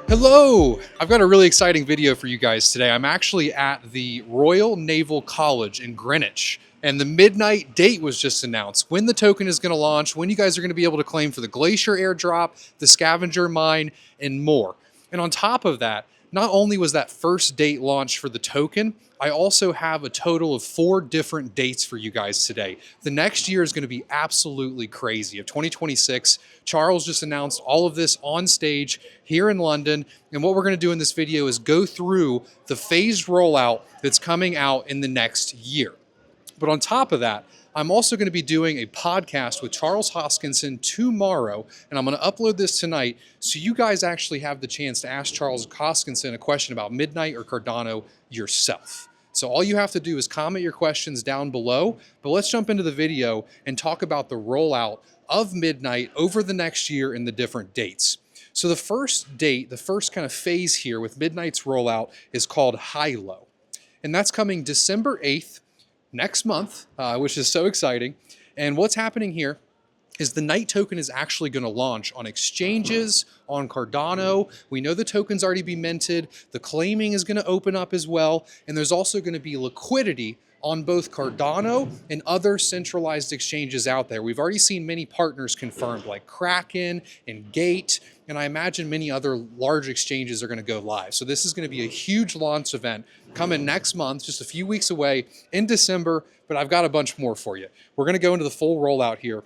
Hello! I've got a really exciting video for you guys today. I'm actually at the Royal Naval College in Greenwich, and the midnight date was just announced. When the token is going to launch, when you guys are going to be able to claim for the Glacier airdrop, the Scavenger Mine, and more. And on top of that, not only was that first date launched for the token, I also have a total of 4 different dates for you guys today. The next year is going to be absolutely crazy. Of 2026, Charles just announced all of this on stage here in London. And what we're going to do in this video is go through the phased rollout that's coming out in the next year. But on top of that, I'm also going to be doing a podcast with Charles Hoskinson tomorrow, and I'm going to upload this tonight so you guys actually have the chance to ask Charles Hoskinson a question about Midnight or Cardano yourself. So all you have to do is comment your questions down below, but let's jump into the video and talk about the rollout of Midnight over the next year and the different dates. So the first date, the first kind of phase here with Midnight's rollout is called High-Low, and that's coming December 8th, next month, which is so exciting. And what's happening here is the Night token is actually going to launch on exchanges, on Cardano. We know the token's already been minted. The claiming is going to open up as well. And there's also going to be liquidity on both Cardano and other centralized exchanges out there. We've already seen many partners confirmed like Kraken and Gate, and I imagine many other large exchanges are going to go live. So this is going to be a huge launch event coming next month, just a few weeks away in December, but I've got a bunch more for you. We're going to go into the full rollout here.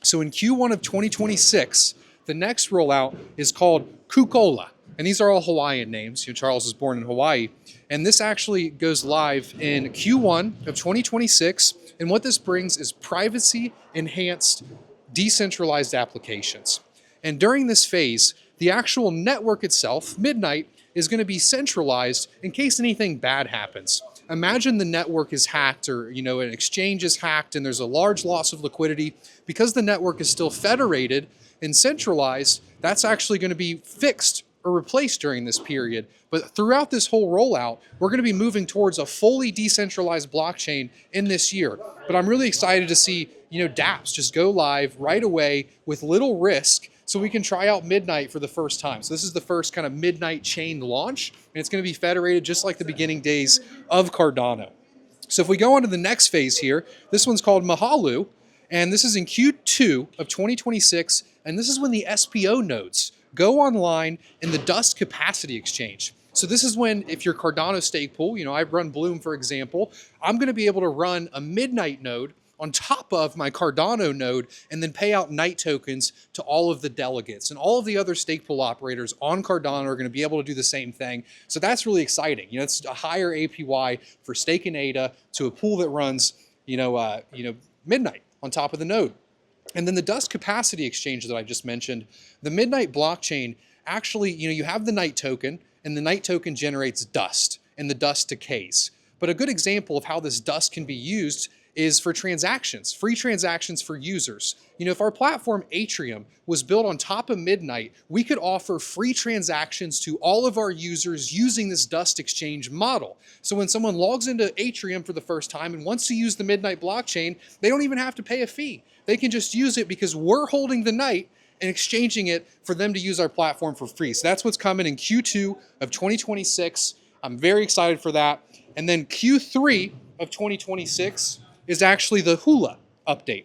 So in Q1 of 2026, the next rollout is called Kukola. And these are all Hawaiian names. Charles was born in Hawaii. And this actually goes live in Q1 of 2026. And what this brings is privacy-enhanced, decentralized applications. And during this phase, the actual network itself, Midnight, is going to be centralized in case anything bad happens. Imagine the network is hacked, or an exchange is hacked and there's a large loss of liquidity. Because the network is still federated and centralized, that's actually going to be fixed or replaced during this period. But throughout this whole rollout, we're going to be moving towards a fully decentralized blockchain in this year. But I'm really excited to see, dApps just go live right away with little risk, so we can try out Midnight for the first time. So this is the first kind of Midnight chain launch, and it's going to be federated just like the beginning days of Cardano. So if we go on to the next phase here, this one's called Mahalu, and this is in Q2 of 2026, and this is when the SPO nodes go online in the Dust Capacity Exchange. So this is when, if your Cardano stake pool, I run Bloom, for example, I'm going to be able to run a Midnight node on top of my Cardano node and then pay out Night tokens to all of the delegates. And all of the other stake pool operators on Cardano are going to be able to do the same thing. So that's really exciting. It's a higher APY for staking ADA to a pool that runs, Midnight on top of the node. And then the Dust Capacity Exchange that I just mentioned, the Midnight blockchain, actually, you have the Night token, and the Night token generates dust, and the dust decays. But a good example of how this dust can be used is for transactions, free transactions for users. If our platform Atrium was built on top of Midnight, we could offer free transactions to all of our users using this Dust Exchange model. So when someone logs into Atrium for the first time and wants to use the Midnight blockchain, they don't even have to pay a fee. They can just use it because we're holding the Night and exchanging it for them to use our platform for free. So that's what's coming in Q2 of 2026. I'm very excited for that. And then Q3 of 2026 is actually the Hula update.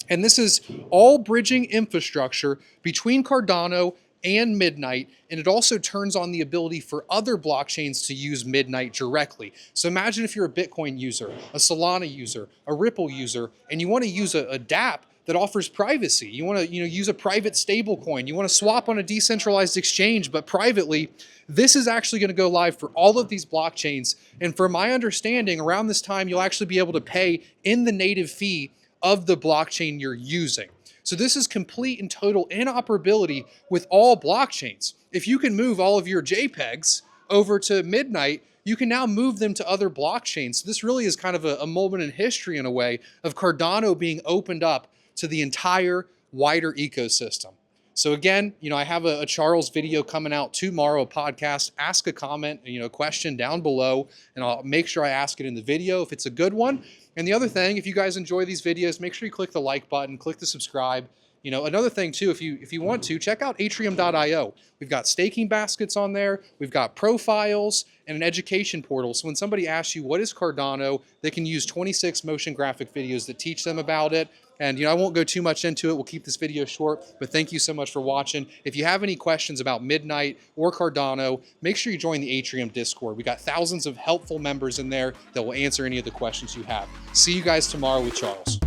And this is all bridging infrastructure between Cardano and Midnight, and it also turns on the ability for other blockchains to use Midnight directly. So imagine if you're a Bitcoin user, a Solana user, a Ripple user, and you want to use a dApp that offers privacy. You want to use a private stablecoin. You want to swap on a decentralized exchange, but privately. This is actually going to go live for all of these blockchains. And from my understanding, around this time, you'll actually be able to pay in the native fee of the blockchain you're using. So this is complete and total interoperability with all blockchains. If you can move all of your JPEGs over to Midnight, you can now move them to other blockchains. So this really is kind of a moment in history, in a way, of Cardano being opened up to the entire wider ecosystem. So again, I have a Charles video coming out tomorrow, a podcast. Ask a comment, a question down below, and I'll make sure I ask it in the video if it's a good one. And the other thing, if you guys enjoy these videos, make sure you click the like button, click the subscribe, You know, another thing too, if you want to, check out atrium.io. We've got staking baskets on there, we've got profiles, and an education portal. So when somebody asks you what is Cardano, they can use 26 motion graphic videos that teach them about it. And you know, I won't go too much into it. We'll keep this video short, but thank you so much for watching. If you have any questions about Midnight or Cardano, make sure you join the Atrium Discord. We got thousands of helpful members in there that will answer any of the questions you have. See you guys tomorrow with Charles.